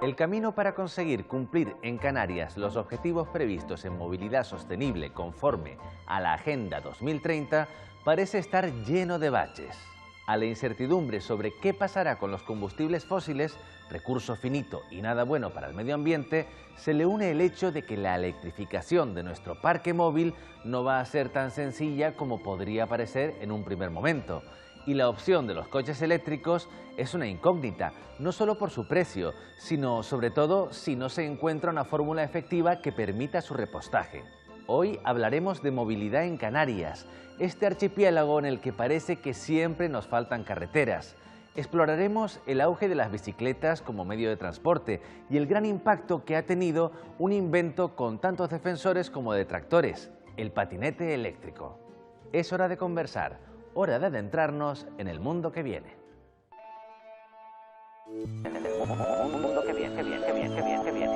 El camino para conseguir cumplir en Canarias los objetivos previstos en movilidad sostenible conforme a la Agenda 2030 parece estar lleno de baches. A la incertidumbre sobre qué pasará con los combustibles fósiles, recurso finito y nada bueno para el medio ambiente, se le une el hecho de que la electrificación de nuestro parque móvil no va a ser tan sencilla como podría parecer en un primer momento. Y la opción de los coches eléctricos es una incógnita, no solo por su precio, sino sobre todo si no se encuentra una fórmula efectiva que permita su repostaje. Hoy hablaremos de movilidad en Canarias, este archipiélago en el que parece que siempre nos faltan carreteras. Exploraremos el auge de las bicicletas como medio de transporte y el gran impacto que ha tenido un invento con tantos defensores como detractores, el patinete eléctrico. Es hora de conversar, hora de adentrarnos en el mundo que viene. En el mundo que viene, que viene, que viene, que viene, que viene.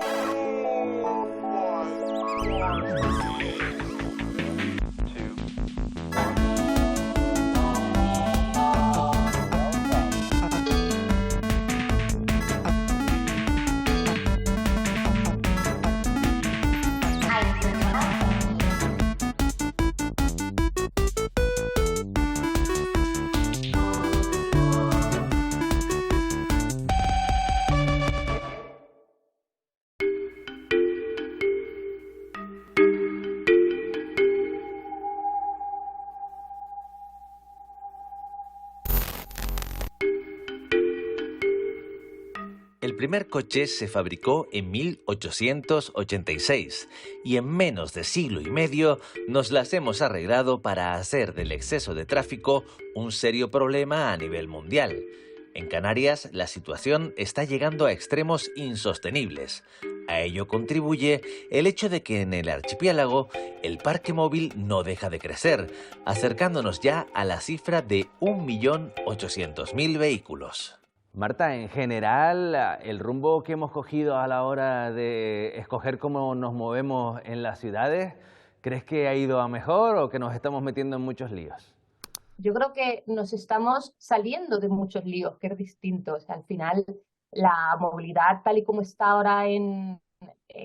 El primer coche se fabricó en 1886 y en menos de siglo y medio nos las hemos arreglado para hacer del exceso de tráfico un serio problema a nivel mundial. En Canarias la situación está llegando a extremos insostenibles. A ello contribuye el hecho de que en el archipiélago el parque móvil no deja de crecer, acercándonos ya a la cifra de 1.800.000 vehículos. Marta, en general, el rumbo que hemos cogido a la hora de escoger cómo nos movemos en las ciudades, ¿crees que ha ido a mejor o que nos estamos metiendo en muchos líos? Yo creo que nos estamos saliendo de muchos líos, que es distinto. O sea, al final, la movilidad tal y como está ahora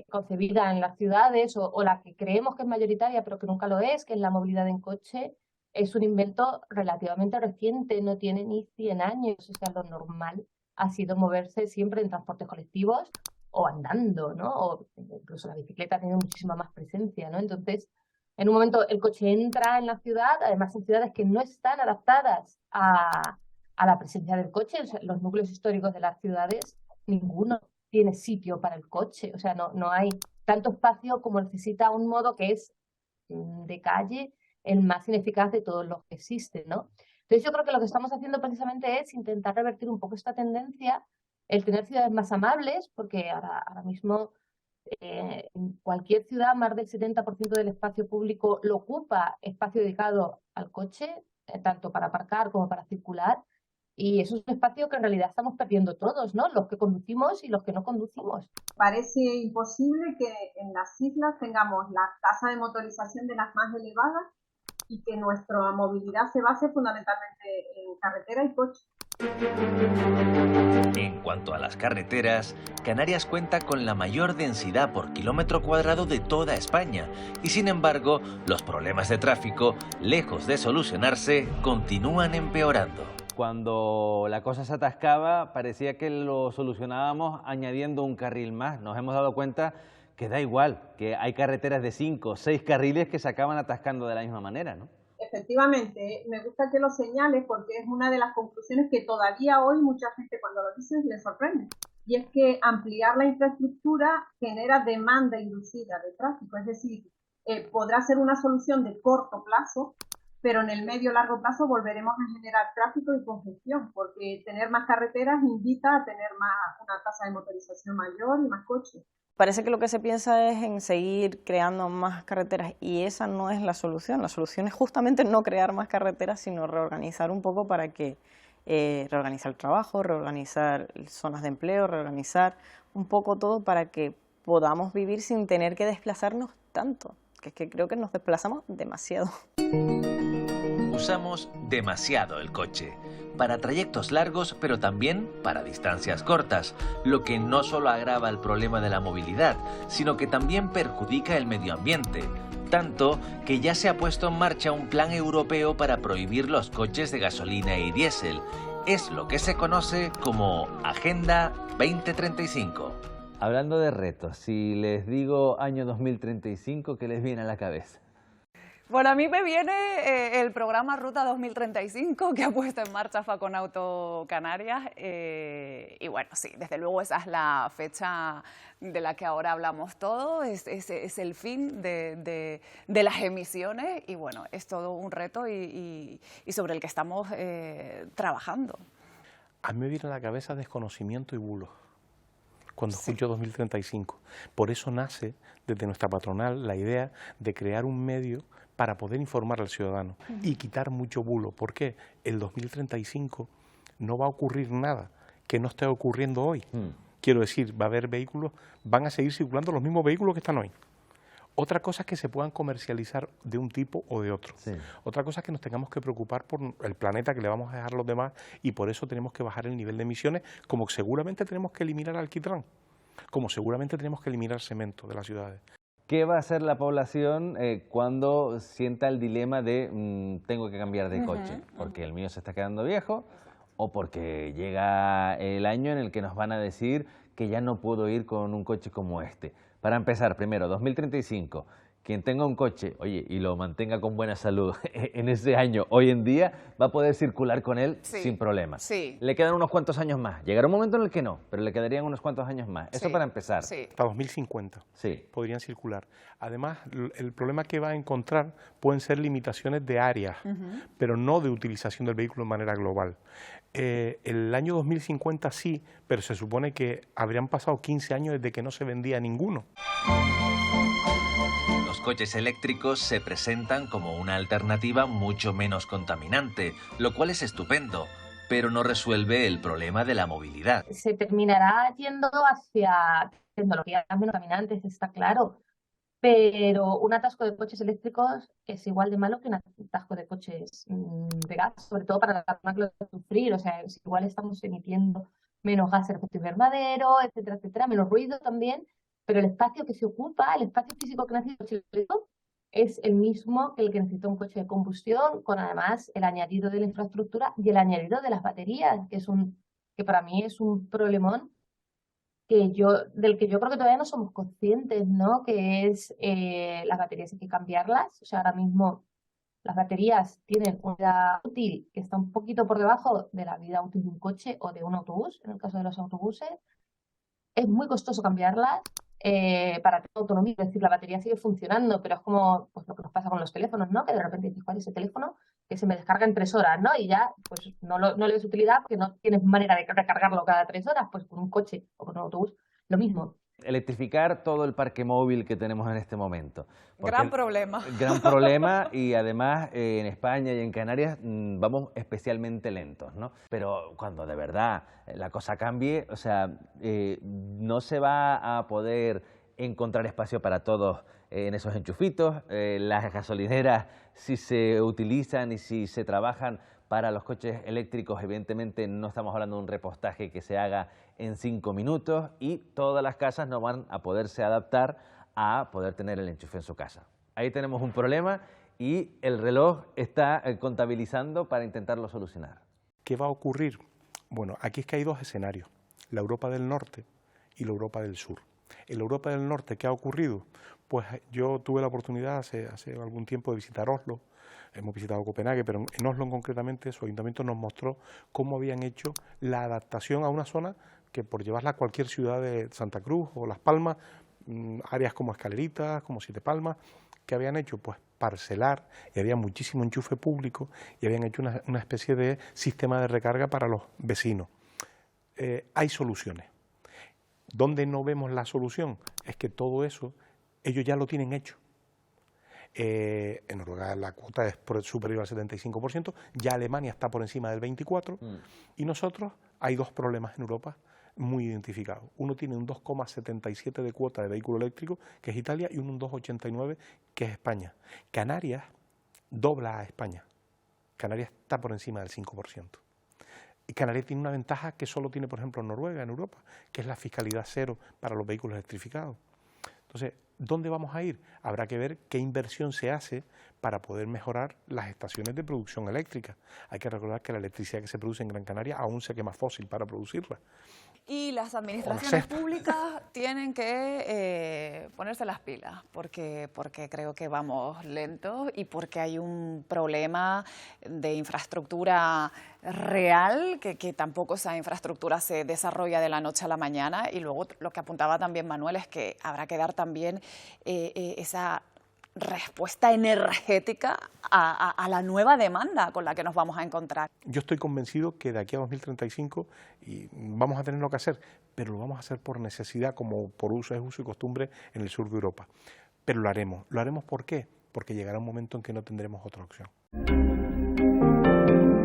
concebida en las ciudades, o la que creemos que es mayoritaria, pero que nunca lo es, que es la movilidad en coche, es un invento relativamente reciente, no tiene ni 100 años. O sea, lo normal ha sido moverse siempre en transportes colectivos o andando, ¿no? O incluso la bicicleta ha tenido muchísima más presencia, ¿no? Entonces, en un momento el coche entra en la ciudad, además en ciudades que no están adaptadas a la presencia del coche. O sea, los núcleos históricos de las ciudades, ninguno tiene sitio para el coche. O sea, no hay tanto espacio como necesita un modo que es de calle, el más ineficaz de todos los que existen, ¿no? Entonces yo creo que lo que estamos haciendo precisamente es intentar revertir un poco esta tendencia, el tener ciudades más amables, porque ahora mismo en cualquier ciudad más del 70% del espacio público lo ocupa espacio dedicado al coche, tanto para aparcar como para circular, y eso es un espacio que en realidad estamos perdiendo todos, ¿no? Los que conducimos y los que no conducimos. Parece imposible que en las islas tengamos la tasa de motorización de las más elevadas y que nuestra movilidad se base fundamentalmente en carretera y coche. En cuanto a las carreteras, Canarias cuenta con la mayor densidad por kilómetro cuadrado de toda España y, sin embargo, los problemas de tráfico, lejos de solucionarse, continúan empeorando. Cuando la cosa se atascaba, parecía que lo solucionábamos añadiendo un carril más. Nos hemos dado cuenta que da igual, que hay carreteras de 5 o 6 carriles que se acaban atascando de la misma manera, ¿no? Efectivamente, me gusta que lo señales porque es una de las conclusiones que todavía hoy mucha gente cuando lo dice le sorprende. Y es que ampliar la infraestructura genera demanda inducida de tráfico, es decir, podrá ser una solución de corto plazo, pero en el medio largo plazo volveremos a generar tráfico y congestión, porque tener más carreteras invita a tener una tasa de motorización mayor y más coches. Parece que lo que se piensa es en seguir creando más carreteras y esa no es la solución. La solución es justamente no crear más carreteras, sino reorganizar un poco para que reorganizar el trabajo, reorganizar zonas de empleo, reorganizar un poco todo para que podamos vivir sin tener que desplazarnos tanto, que es que creo que nos desplazamos demasiado. Usamos demasiado el coche. para trayectos largos, pero también para distancias cortas, lo que no solo agrava el problema de la movilidad, sino que también perjudica el medio ambiente, tanto que ya se ha puesto en marcha un plan europeo para prohibir los coches de gasolina y diésel. Es lo que se conoce como Agenda 2035. Hablando de retos, si les digo año 2035, ¿qué les viene a la cabeza? Bueno, a mí me viene el programa Ruta 2035 que ha puesto en marcha Faconauto Canarias y bueno, sí, desde luego esa es la fecha de la que ahora hablamos todos, es el fin de las emisiones y bueno, es todo un reto y sobre el que estamos trabajando. A mí me viene a la cabeza desconocimiento y bulos cuando escucho 2035. Por eso nace desde nuestra patronal la idea de crear un medio para poder informar al ciudadano y quitar mucho bulo. ¿Por qué? El 2035 no va a ocurrir nada que no esté ocurriendo hoy. Quiero decir, va a haber vehículos, van a seguir circulando los mismos vehículos que están hoy. Otra cosa es que se puedan comercializar de un tipo o de otro. Sí. Otra cosa es que nos tengamos que preocupar por el planeta que le vamos a dejar a los demás y por eso tenemos que bajar el nivel de emisiones, como seguramente tenemos que eliminar alquitrán, como seguramente tenemos que eliminar cemento de las ciudades. ¿Qué va a hacer la población cuando sienta el dilema de tengo que cambiar de coche? Porque el mío se está quedando viejo o porque llega el año en el que nos van a decir que ya no puedo ir con un coche como este. Para empezar, primero, 2035, quien tenga un coche, oye, y lo mantenga con buena salud en ese año, hoy en día, va a poder circular con él sin problemas. Sí. Le quedan unos cuantos años más. Llegará un momento en el que no, pero le quedarían unos cuantos años más. Eso para empezar. Sí. Hasta 2050 podrían circular. Además, el problema que va a encontrar pueden ser limitaciones de áreas, pero no de utilización del vehículo de manera global. El año 2050 sí, pero se supone que habrían pasado 15 años desde que no se vendía ninguno. Los coches eléctricos se presentan como una alternativa mucho menos contaminante, lo cual es estupendo, pero no resuelve el problema de la movilidad. Se terminará yendo hacia tecnologías menos contaminantes, está claro, pero un atasco de coches eléctricos es igual de malo que un atasco de coches de gas, sobre todo para la zona que lo sufrir, o sea, es igual estamos emitiendo menos gas de efecto invernadero, etcétera, etcétera, menos ruido también, pero el espacio que se ocupa, el espacio físico que necesita el coche eléctrico es el mismo que el que necesita un coche de combustión, con además el añadido de la infraestructura y el añadido de las baterías, que para mí es un problemón del que yo creo que todavía no somos conscientes, ¿no? Que es las baterías hay que cambiarlas. O sea, ahora mismo las baterías tienen una vida útil que está un poquito por debajo de la vida útil de un coche o de un autobús, en el caso de los autobuses. Es muy costoso cambiarlas para tener autonomía, es decir, la batería sigue funcionando, pero es como pues, lo que nos pasa con los teléfonos, ¿no? Que de repente dices, ¿cuál es ese teléfono? Que se me descarga en 3 horas, ¿no? Y ya pues no le ves utilidad porque no tienes manera de recargarlo cada 3 horas, pues con un coche o con un autobús, lo mismo. Electrificar todo el parque móvil que tenemos en este momento. Gran problema. Gran problema y además en España y en Canarias vamos especialmente lentos, ¿no? Pero cuando de verdad la cosa cambie, o sea, no se va a poder encontrar espacio para todos en esos enchufitos. Las gasolineras, si se utilizan y si se trabajan para los coches eléctricos, evidentemente no estamos hablando de un repostaje que se haga en 5 minutos y todas las casas no van a poderse adaptar a poder tener el enchufe en su casa. Ahí tenemos un problema y el reloj está contabilizando para intentarlo solucionar. ¿Qué va a ocurrir? Bueno, aquí es que hay 2 escenarios, la Europa del Norte y la Europa del Sur. En la Europa del Norte, ¿qué ha ocurrido? Pues yo tuve la oportunidad hace algún tiempo de visitar Oslo. Hemos visitado Copenhague, pero en Oslo concretamente su ayuntamiento nos mostró cómo habían hecho la adaptación a una zona que por llevarla a cualquier ciudad de Santa Cruz o Las Palmas, áreas como Escaleritas, como Siete Palmas, que habían hecho pues parcelar y había muchísimo enchufe público y habían hecho una especie de sistema de recarga para los vecinos. Hay soluciones. ¿Dónde no vemos la solución? Es que todo eso ellos ya lo tienen hecho. En Noruega la cuota es superior al 75%, ya Alemania está por encima del 24%, y nosotros hay 2 problemas en Europa muy identificados. Uno tiene un 2,77 de cuota de vehículo eléctrico, que es Italia, y un 2,89 que es España. Canarias dobla a España. Canarias está por encima del 5%. Y Canarias tiene una ventaja que solo tiene, por ejemplo, Noruega, en Europa, que es la fiscalidad cero para los vehículos electrificados. Entonces, ¿dónde vamos a ir? Habrá que ver qué inversión se hace para poder mejorar las estaciones de producción eléctrica. Hay que recordar que la electricidad que se produce en Gran Canaria aún se quema fósil para producirla. Y las administraciones públicas tienen que ponerse las pilas, porque creo que vamos lentos y porque hay un problema de infraestructura real, que tampoco esa infraestructura se desarrolla de la noche a la mañana. Y luego lo que apuntaba también Manuel es que habrá que dar también esa respuesta energética a la nueva demanda con la que nos vamos a encontrar. Yo estoy convencido que de aquí a 2035 vamos a tener lo que hacer, pero lo vamos a hacer por necesidad, como por uso y costumbre en el sur de Europa. Pero lo haremos. ¿Lo haremos por qué? Porque llegará un momento en que no tendremos otra opción.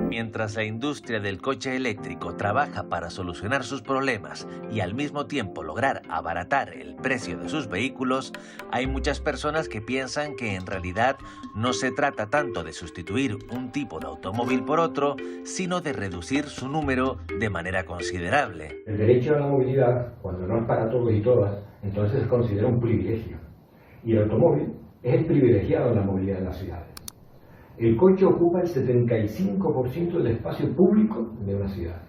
Mientras la industria del coche eléctrico trabaja para solucionar sus problemas y al mismo tiempo lograr abaratar el precio de sus vehículos, hay muchas personas que piensan que en realidad no se trata tanto de sustituir un tipo de automóvil por otro, sino de reducir su número de manera considerable. El derecho a la movilidad, cuando no es para todos y todas, entonces se considera un privilegio. Y el automóvil es el privilegiado en la movilidad de las ciudades. El coche ocupa el 75% del espacio público de una ciudad.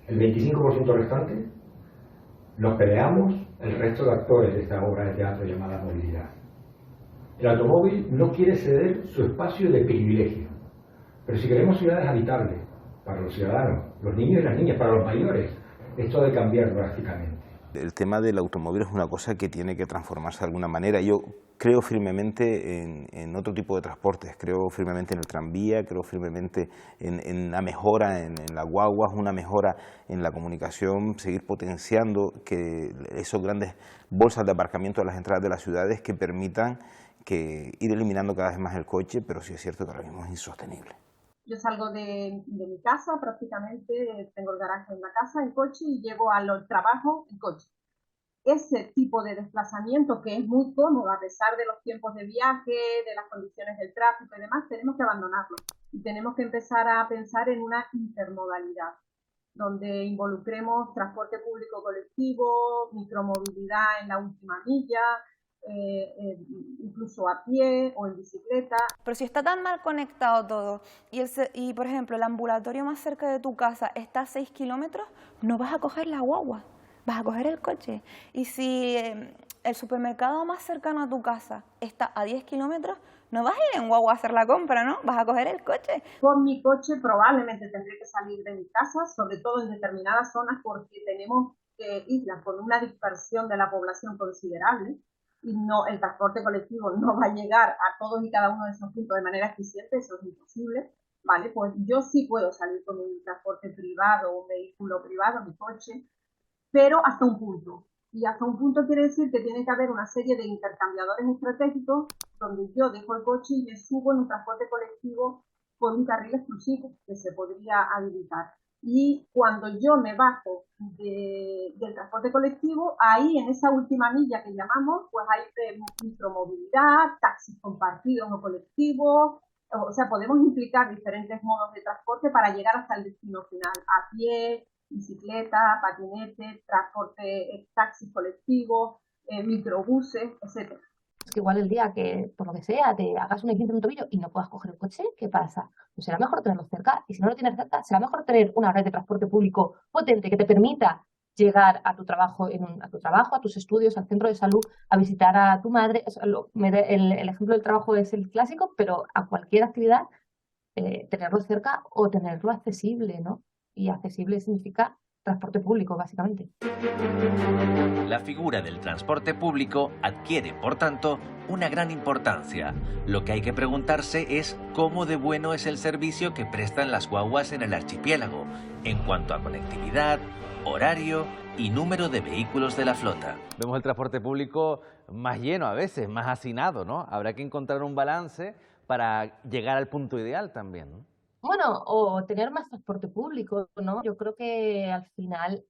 El 25% restante los peleamos el resto de actores de esta obra de teatro llamada movilidad. El automóvil no quiere ceder su espacio de privilegio. Pero si queremos ciudades habitables para los ciudadanos, los niños y las niñas, para los mayores, esto ha de cambiar drásticamente. El tema del automóvil es una cosa que tiene que transformarse de alguna manera. Yo creo firmemente en otro tipo de transportes, creo firmemente en el tranvía, creo firmemente en la mejora en las guaguas, una mejora en la comunicación, seguir potenciando que esos grandes bolsas de aparcamiento a las entradas de las ciudades que permitan ir eliminando cada vez más el coche, pero sí es cierto que ahora mismo es insostenible. Yo salgo de mi casa, prácticamente tengo el garaje en la casa en coche y llego al trabajo en coche. Ese tipo de desplazamiento, que es muy cómodo a pesar de los tiempos de viaje, de las condiciones del tráfico y demás, tenemos que abandonarlo. Y tenemos que empezar a pensar en una intermodalidad, donde involucremos transporte público colectivo, micromovilidad en la última milla, incluso a pie o en bicicleta. Pero si está tan mal conectado todo y por ejemplo, el ambulatorio más cerca de tu casa está a 6 kilómetros, no vas a coger la guagua, vas a coger el coche. Y si el supermercado más cercano a tu casa está a 10 kilómetros, no vas a ir en guagua a hacer la compra, ¿no? Vas a coger el coche. Con mi coche probablemente tendré que salir de mi casa, sobre todo en determinadas zonas, porque tenemos islas con una dispersión de la población considerable. Y no, el transporte colectivo no va a llegar a todos y cada uno de esos puntos de manera eficiente, eso es imposible, ¿vale? Pues yo sí puedo salir con un transporte privado, un vehículo privado, mi coche, pero hasta un punto. Y hasta un punto quiere decir que tiene que haber una serie de intercambiadores estratégicos donde yo dejo el coche y me subo en un transporte colectivo con un carril exclusivo que se podría habilitar. Y cuando yo me bajo del transporte colectivo, ahí en esa última milla que llamamos, pues hay micromovilidad, taxis compartidos o colectivos, o sea, podemos implicar diferentes modos de transporte para llegar hasta el destino final, a pie, bicicleta, patinete, transporte, taxis colectivos, microbuses, etcétera. Es que igual el día que, por lo que sea, te hagas un esguince en un tobillo y no puedas coger el coche, ¿qué pasa? Pues será mejor tenerlo cerca, y si no lo tienes cerca, será mejor tener una red de transporte público potente que te permita llegar a tu trabajo, a tus estudios, al centro de salud, a visitar a tu madre. El ejemplo del trabajo es el clásico, pero a cualquier actividad, tenerlo cerca o tenerlo accesible, ¿no? Y accesible significa transporte público, básicamente. La figura del transporte público adquiere, por tanto, una gran importancia. Lo que hay que preguntarse es cómo de bueno es el servicio que prestan las guaguas en el archipiélago, en cuanto a conectividad, horario y número de vehículos de la flota. Vemos el transporte público más lleno a veces, más hacinado, ¿no? Habrá que encontrar un balance para llegar al punto ideal también, ¿no? Bueno, o tener más transporte público, ¿no? Yo creo que al final,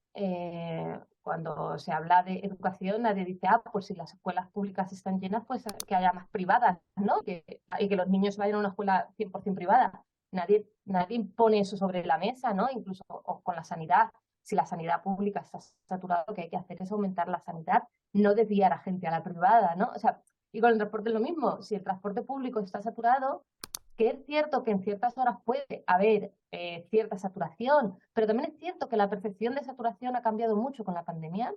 cuando se habla de educación, nadie dice, pues si las escuelas públicas están llenas, pues que haya más privadas, ¿no? Y que los niños vayan a una escuela 100% privada. nadie pone eso sobre la mesa, ¿no? Incluso o con la sanidad. Si la sanidad pública está saturada, lo que hay que hacer es aumentar la sanidad, no desviar a gente a la privada, ¿no? O sea, y con el transporte es lo mismo. Si el transporte público está saturado, que es cierto que en ciertas horas puede haber cierta saturación, pero también es cierto que la percepción de saturación ha cambiado mucho con la pandemia.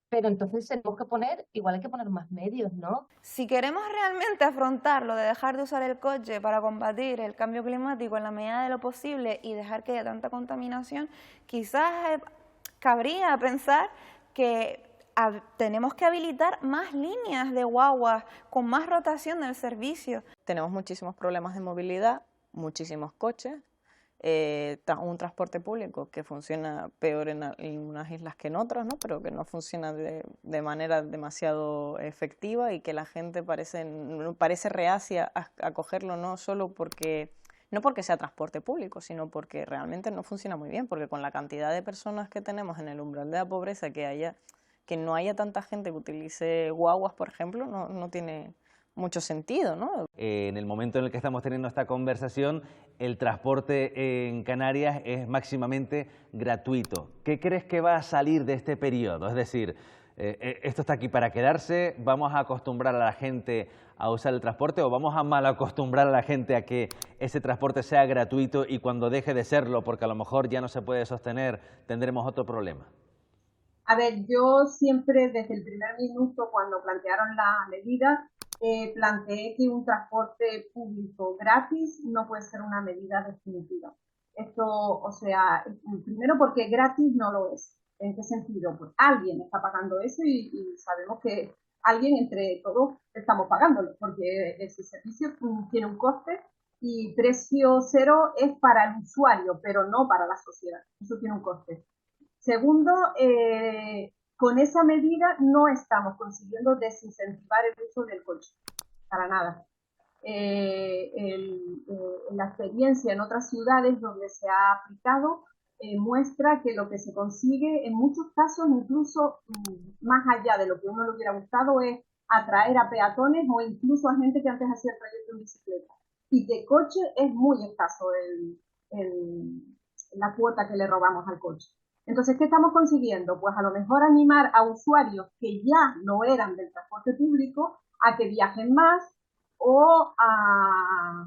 Pero entonces tenemos que igual hay que poner más medios, ¿no? Si queremos realmente afrontar lo de dejar de usar el coche para combatir el cambio climático en la medida de lo posible y dejar que haya tanta contaminación, quizás cabría pensar que tenemos que habilitar más líneas de guaguas con más rotación del servicio. Tenemos muchísimos problemas de movilidad, muchísimos coches, un transporte público que funciona peor en unas islas que en otras, ¿no? Pero que no funciona de manera demasiado efectiva y que la gente parece reacia a cogerlo, no porque sea transporte público, sino porque realmente no funciona muy bien, porque con la cantidad de personas que tenemos en el umbral de la pobreza, que no haya tanta gente que utilice guaguas, por ejemplo, no tiene mucho sentido, ¿no? En el momento en el que estamos teniendo esta conversación, el transporte en Canarias es máximamente gratuito. ¿Qué crees que va a salir de este periodo? Es decir, ¿esto está aquí para quedarse? ¿Vamos a acostumbrar a la gente a usar el transporte o vamos a mal acostumbrar a la gente a que ese transporte sea gratuito y cuando deje de serlo, porque a lo mejor ya no se puede sostener, tendremos otro problema? A ver, yo siempre desde el primer minuto cuando plantearon la medida, planteé que un transporte público gratis no puede ser una medida definitiva. Esto, o sea, primero porque gratis no lo es. ¿En qué sentido? Pues alguien está pagando eso y sabemos que alguien entre todos estamos pagándolo, porque ese servicio tiene un coste y precio cero es para el usuario, pero no para la sociedad. Eso tiene un coste. Segundo, con esa medida no estamos consiguiendo desincentivar el uso del coche, para nada. La experiencia en otras ciudades donde se ha aplicado muestra que lo que se consigue en muchos casos, incluso más allá de lo que uno le hubiera gustado, es atraer a peatones o incluso a gente que antes hacía el trayecto en bicicleta. Y de coche es muy escaso la cuota que le robamos al coche. Entonces, ¿qué estamos consiguiendo? Pues a lo mejor animar a usuarios que ya no eran del transporte público a que viajen más o a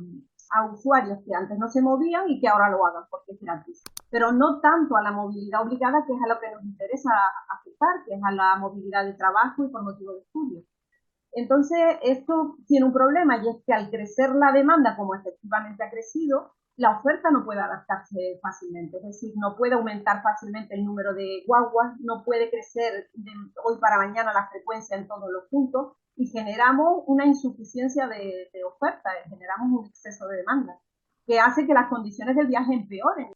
usuarios que antes no se movían y que ahora lo hagan porque es gratis. Pero no tanto a la movilidad obligada, que es a lo que nos interesa afectar, que es a la movilidad de trabajo y por motivo de estudio. Entonces, esto tiene un problema y es que al crecer la demanda, como efectivamente ha crecido, la oferta no puede adaptarse fácilmente, es decir, no puede aumentar fácilmente el número de guaguas, no puede crecer de hoy para mañana la frecuencia en todos los puntos y generamos una insuficiencia de oferta, generamos un exceso de demanda que hace que las condiciones del viaje empeoren.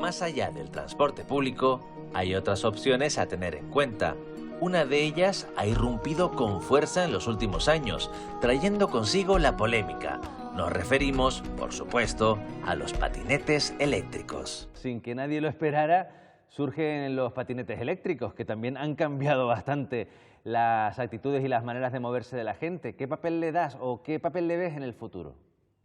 Más allá del transporte público, hay otras opciones a tener en cuenta. Una de ellas ha irrumpido con fuerza en los últimos años, trayendo consigo la polémica. Nos referimos, por supuesto, a los patinetes eléctricos. Sin que nadie lo esperara, surgen los patinetes eléctricos, que también han cambiado bastante las actitudes y las maneras de moverse de la gente. ¿Qué papel le das o qué papel le ves en el futuro?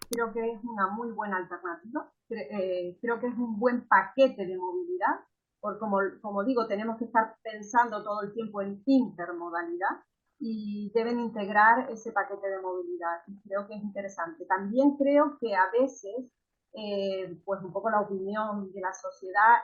Creo que es una muy buena alternativa. Creo que es un buen paquete de movilidad. Porque como digo, tenemos que estar pensando todo el tiempo en intermodalidad y deben integrar ese paquete de movilidad. Y creo que es interesante. También creo que a veces, pues un poco la opinión de la sociedad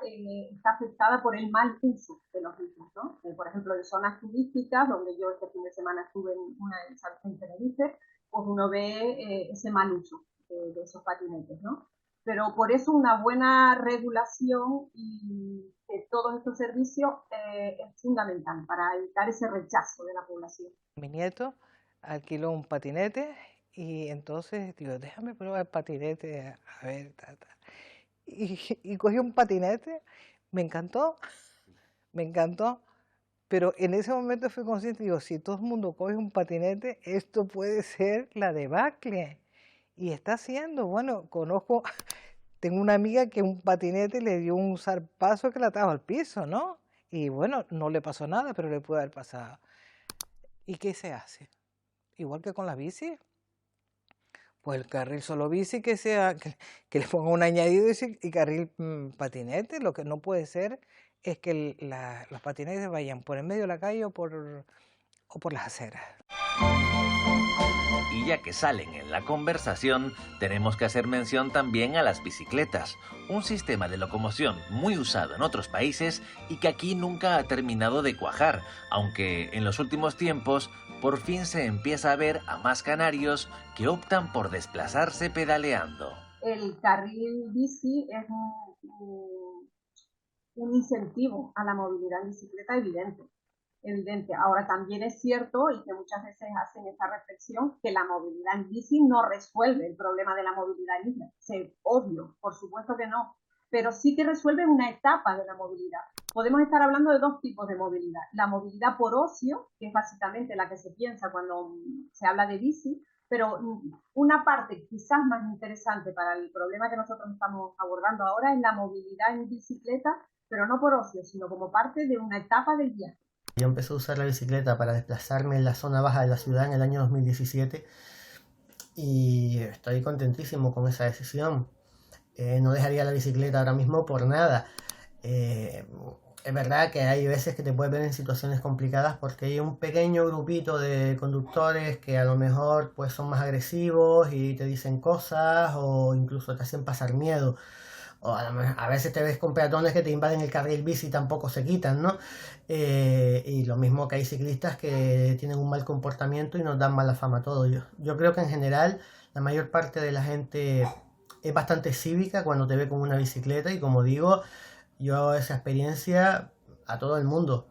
está afectada por el mal uso de los mismos, ¿no? Por ejemplo, en zonas turísticas, donde yo este fin de semana estuve en una en Tenerife, pues uno ve ese mal uso de esos patinetes, ¿no? Pero por eso una buena regulación y de todos estos servicios es fundamental para evitar ese rechazo de la población. Mi nieto alquiló un patinete y entonces digo, déjame probar el patinete, a ver, y cogí un patinete, me encantó, pero en ese momento fui consciente, digo, si todo el mundo coge un patinete, esto puede ser la debacle. Y está haciendo, bueno, tengo una amiga que un patinete le dio un zarpazo que la trajo al piso, ¿no? Y bueno, no le pasó nada, pero le puede haber pasado. ¿Y qué se hace? Igual que con la bici. Pues el carril solo bici que sea, que le ponga un añadido y carril patinete. Lo que no puede ser es que los patinetes vayan por en medio de la calle o por las aceras. Y ya que salen en la conversación, tenemos que hacer mención también a las bicicletas, un sistema de locomoción muy usado en otros países y que aquí nunca ha terminado de cuajar, aunque en los últimos tiempos por fin se empieza a ver a más canarios que optan por desplazarse pedaleando. El carril bici es un incentivo a la movilidad en bicicleta evidente. Ahora también es cierto, y que muchas veces hacen esta reflexión, que la movilidad en bici no resuelve el problema de la movilidad en isla. Es obvio, por supuesto que no, pero sí que resuelve una etapa de la movilidad. Podemos estar hablando de dos tipos de movilidad. La movilidad por ocio, que es básicamente la que se piensa cuando se habla de bici, pero una parte quizás más interesante para el problema que nosotros estamos abordando ahora es la movilidad en bicicleta, pero no por ocio, sino como parte de una etapa del viaje. Yo empecé a usar la bicicleta para desplazarme en la zona baja de la ciudad en el año 2017 y estoy contentísimo con esa decisión. No dejaría la bicicleta ahora mismo por nada. Es verdad que hay veces que te puedes ver en situaciones complicadas porque hay un pequeño grupito de conductores que a lo mejor pues son más agresivos y te dicen cosas o incluso te hacen pasar miedo. O a veces te ves con peatones que te invaden el carril bici y tampoco se quitan, ¿no? Y lo mismo que hay ciclistas que tienen un mal comportamiento y nos dan mala fama a todos. Yo creo que en general la mayor parte de la gente es bastante cívica cuando te ve con una bicicleta y como digo, yo esa experiencia a todo el mundo.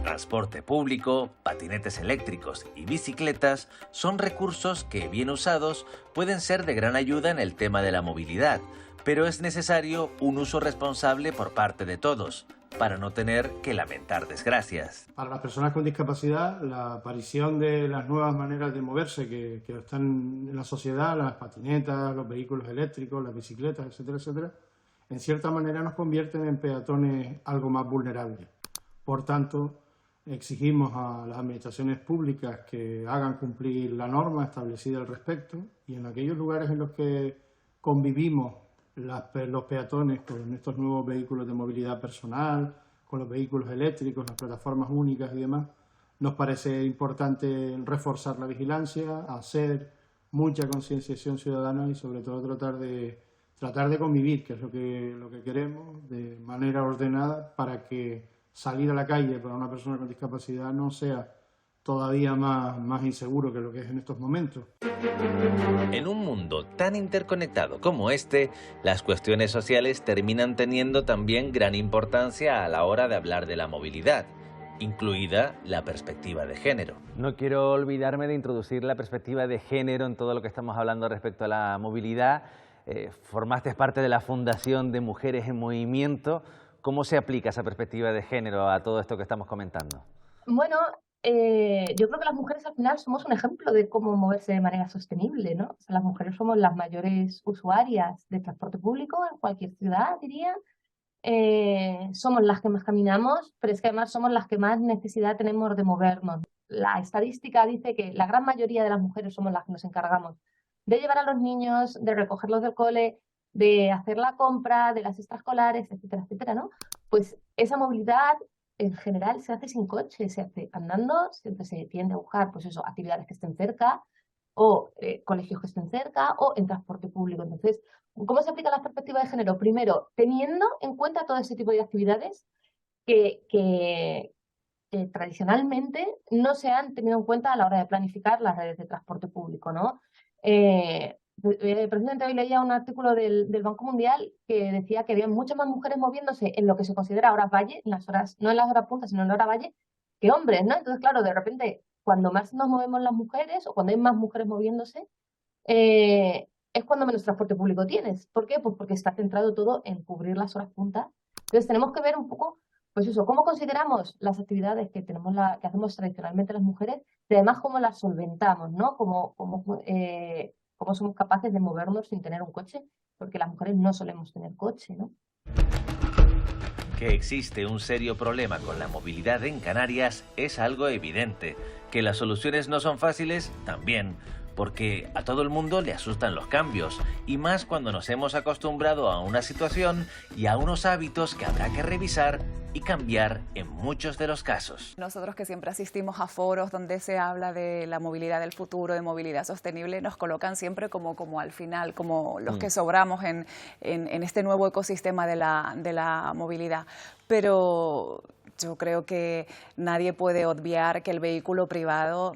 Transporte público, patinetes eléctricos y bicicletas son recursos que, bien usados, pueden ser de gran ayuda en el tema de la movilidad, pero es necesario un uso responsable por parte de todos, para no tener que lamentar desgracias. Para las personas con discapacidad, la aparición de las nuevas maneras de moverse que están en la sociedad, las patinetas, los vehículos eléctricos, las bicicletas, etcétera, etcétera, en cierta manera nos convierten en peatones algo más vulnerables. Por tanto, exigimos a las administraciones públicas que hagan cumplir la norma establecida al respecto y en aquellos lugares en los que convivimos los peatones con estos nuevos vehículos de movilidad personal, con los vehículos eléctricos, las plataformas únicas y demás, nos parece importante reforzar la vigilancia, hacer mucha concienciación ciudadana y sobre todo tratar de convivir, que es lo que queremos, de manera ordenada para que salir a la calle para una persona con discapacidad no sea todavía más inseguro que lo que es en estos momentos. En un mundo tan interconectado como este, las cuestiones sociales terminan teniendo también gran importancia a la hora de hablar de la movilidad, incluida la perspectiva de género. No quiero olvidarme de introducir la perspectiva de género en todo lo que estamos hablando respecto a la movilidad. Formaste parte de la Fundación de Mujeres en Movimiento. ¿Cómo se aplica esa perspectiva de género a todo esto que estamos comentando? Bueno, yo creo que las mujeres al final somos un ejemplo de cómo moverse de manera sostenible, ¿no? O sea, las mujeres somos las mayores usuarias de transporte público en cualquier ciudad, diría. Somos las que más caminamos, pero es que además somos las que más necesidad tenemos de movernos. La estadística dice que la gran mayoría de las mujeres somos las que nos encargamos de llevar a los niños, de recogerlos del cole, de hacer la compra, de las extraescolares, etcétera, etcétera, ¿no? Pues esa movilidad en general se hace sin coche, se hace andando, siempre se tiende a buscar, pues eso, actividades que estén cerca o colegios que estén cerca o en transporte público. Entonces, ¿cómo se aplica la perspectiva de género? Primero, teniendo en cuenta todo ese tipo de actividades que tradicionalmente no se han tenido en cuenta a la hora de planificar las redes de transporte público, ¿no? Precisamente hoy leía un artículo del Banco Mundial que decía que había muchas más mujeres moviéndose en lo que se considera horas valle, en las horas, no en las horas puntas, sino en la hora valle, que hombres, ¿no? Entonces, claro, de repente, cuando más nos movemos las mujeres o cuando hay más mujeres moviéndose, es cuando menos transporte público tienes. ¿Por qué? Pues porque está centrado todo en cubrir las horas puntas. Entonces, tenemos que ver un poco, pues eso, cómo consideramos las actividades que tenemos que hacemos tradicionalmente las mujeres y además cómo las solventamos, ¿no? Cómo somos capaces de movernos sin tener un coche, porque las mujeres no solemos tener coche, ¿no? Que existe un serio problema con la movilidad en Canarias es algo evidente. Que las soluciones no son fáciles, también, porque a todo el mundo le asustan los cambios, y más cuando nos hemos acostumbrado a una situación y a unos hábitos que habrá que revisar y cambiar en muchos de los casos. Nosotros que siempre asistimos a foros donde se habla de la movilidad del futuro, de movilidad sostenible, nos colocan siempre como al final, como los que sobramos en este nuevo ecosistema de la movilidad. Pero yo creo que nadie puede obviar que el vehículo privado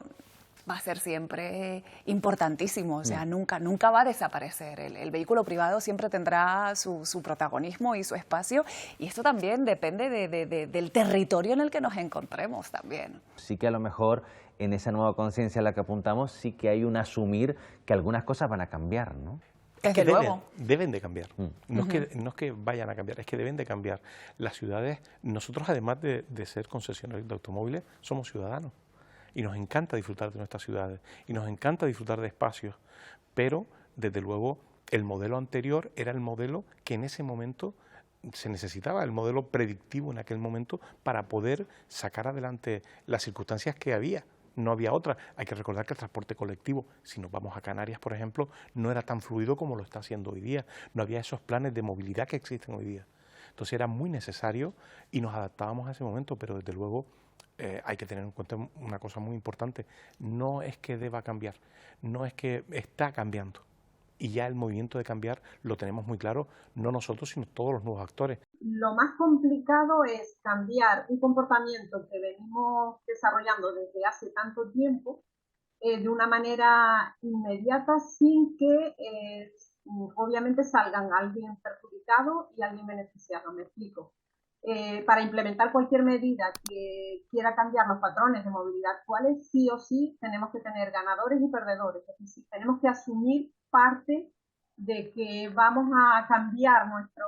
va a ser siempre importantísimo, o sea, nunca va a desaparecer. El vehículo privado siempre tendrá su protagonismo y su espacio, y esto también depende del territorio en el que nos encontremos también. Sí que a lo mejor en esa nueva conciencia a la que apuntamos sí que hay un asumir que algunas cosas van a cambiar, ¿no? Desde luego. Deben de cambiar. No es que vayan a cambiar, es que deben de cambiar. Las ciudades, nosotros además de ser concesionarios de automóviles, somos ciudadanos. Y nos encanta disfrutar de nuestras ciudades, y nos encanta disfrutar de espacios, pero desde luego el modelo anterior era el modelo que en ese momento se necesitaba, el modelo predictivo en aquel momento para poder sacar adelante las circunstancias que había. No había otra. Hay que recordar que el transporte colectivo, si nos vamos a Canarias, por ejemplo, no era tan fluido como lo está haciendo hoy día. No había esos planes de movilidad que existen hoy día. Entonces era muy necesario y nos adaptábamos a ese momento, pero desde luego hay que tener en cuenta una cosa muy importante. No es que deba cambiar, no es que está cambiando. Y ya el movimiento de cambiar lo tenemos muy claro, no nosotros, sino todos los nuevos actores. Lo más complicado es cambiar un comportamiento que venimos desarrollando desde hace tanto tiempo de una manera inmediata sin que obviamente salgan alguien perjudicado y alguien beneficiado. Me explico. Para implementar cualquier medida que quiera cambiar los patrones de movilidad actuales, sí o sí tenemos que tener ganadores y perdedores. Es decir, tenemos que asumir parte de que vamos a cambiar nuestras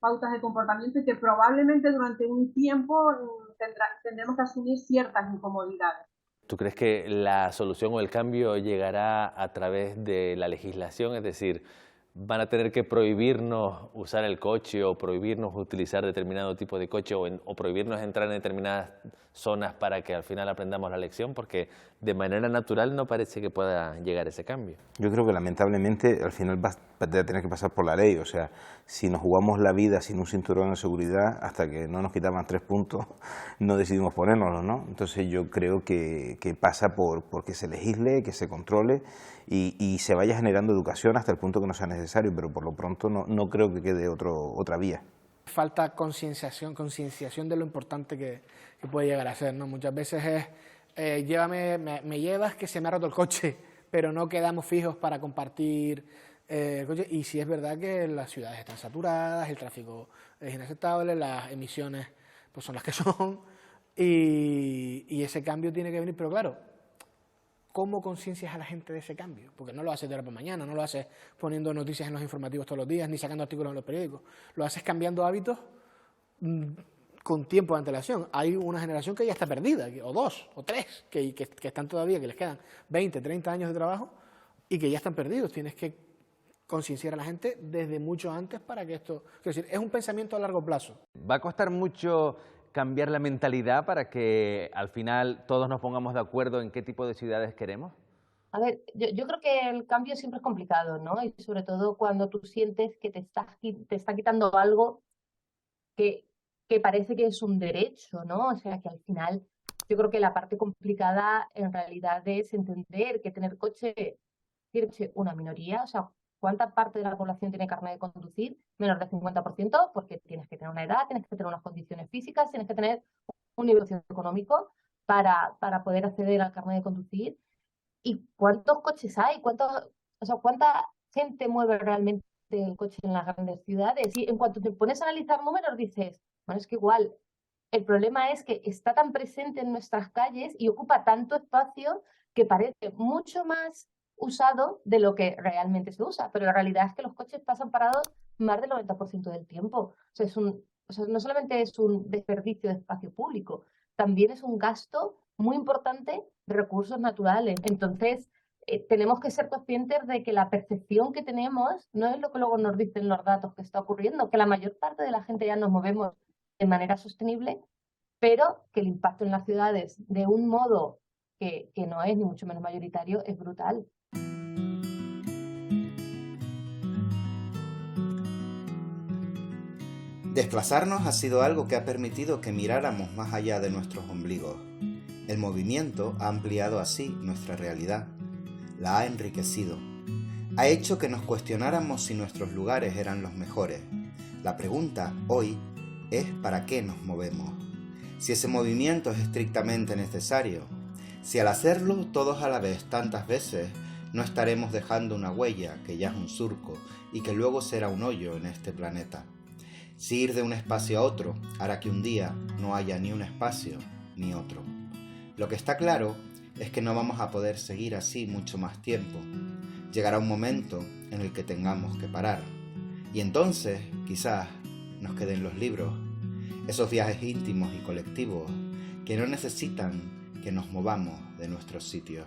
pautas de comportamiento y que probablemente durante un tiempo tendremos que asumir ciertas incomodidades. ¿Tú crees que la solución o el cambio llegará a través de la legislación? Es decir, ¿van a tener que prohibirnos usar el coche o prohibirnos utilizar determinado tipo de coche o prohibirnos entrar en determinadas zonas para que al final aprendamos la lección? Porque de manera natural no parece que pueda llegar ese cambio. Yo creo que lamentablemente al final va a tener que pasar por la ley. O sea, si nos jugamos la vida sin un cinturón de seguridad, hasta que no nos quitaban 3 puntos, no decidimos ponérnoslo, ¿no? Entonces yo creo que pasa por que se legisle, que se controle y se vaya generando educación hasta el punto que no sea necesario, pero por lo pronto no creo que quede otra vía. Falta concienciación de lo importante que puede llegar a ser, ¿no? Muchas veces es, me llevas que se me ha roto el coche, pero no quedamos fijos para compartir el coche. Y sí es verdad que las ciudades están saturadas, el tráfico es inaceptable, las emisiones pues son las que son, y ese cambio tiene que venir, pero claro, ¿cómo conciencias a la gente de ese cambio? Porque no lo haces de ahora para mañana, no lo haces poniendo noticias en los informativos todos los días, ni sacando artículos en los periódicos. Lo haces cambiando hábitos con tiempo de antelación. Hay una generación que ya está perdida, o 2, o 3, que están todavía, que les quedan 20, 30 años de trabajo y que ya están perdidos. Tienes que concienciar a la gente desde mucho antes para que esto... Es decir, es un pensamiento a largo plazo. ¿Va a costar mucho cambiar la mentalidad para que al final todos nos pongamos de acuerdo en qué tipo de ciudades queremos? A ver, yo creo que el cambio siempre es complicado, ¿no? Y sobre todo cuando tú sientes que te está quitando algo que parece que es un derecho, ¿no? O sea, que al final yo creo que la parte complicada en realidad es entender que tener coche tiene que ser una minoría, o sea, ¿cuánta parte de la población tiene carnet de conducir? Menos del 50%, porque tienes que tener una edad, tienes que tener unas condiciones físicas, tienes que tener un nivel socioeconómico para poder acceder al carnet de conducir. ¿Y cuántos coches hay? ¿Cuánta gente mueve realmente el coche en las grandes ciudades? Y en cuanto te pones a analizar números dices, bueno, es que igual el problema es que está tan presente en nuestras calles y ocupa tanto espacio que parece mucho más usado de lo que realmente se usa, pero la realidad es que los coches pasan parados más del 90% del tiempo. O sea, no solamente es un desperdicio de espacio público, también es un gasto muy importante de recursos naturales. Entonces, tenemos que ser conscientes de que la percepción que tenemos no es lo que luego nos dicen los datos que está ocurriendo, que la mayor parte de la gente ya nos movemos manera sostenible, pero que el impacto en las ciudades de un modo que no es ni mucho menos mayoritario es brutal. Desplazarnos ha sido algo que ha permitido que miráramos más allá de nuestros ombligos. El movimiento ha ampliado así nuestra realidad, la ha enriquecido, ha hecho que nos cuestionáramos si nuestros lugares eran los mejores. La pregunta hoy es ¿para qué nos movemos? Si ese movimiento es estrictamente necesario, si al hacerlo todos a la vez tantas veces no estaremos dejando una huella que ya es un surco y que luego será un hoyo en este planeta. Si ir de un espacio a otro hará que un día no haya ni un espacio ni otro. Lo que está claro es que no vamos a poder seguir así mucho más tiempo. Llegará un momento en el que tengamos que parar. Y entonces, quizás, nos queden los libros, esos viajes íntimos y colectivos que no necesitan que nos movamos de nuestros sitios.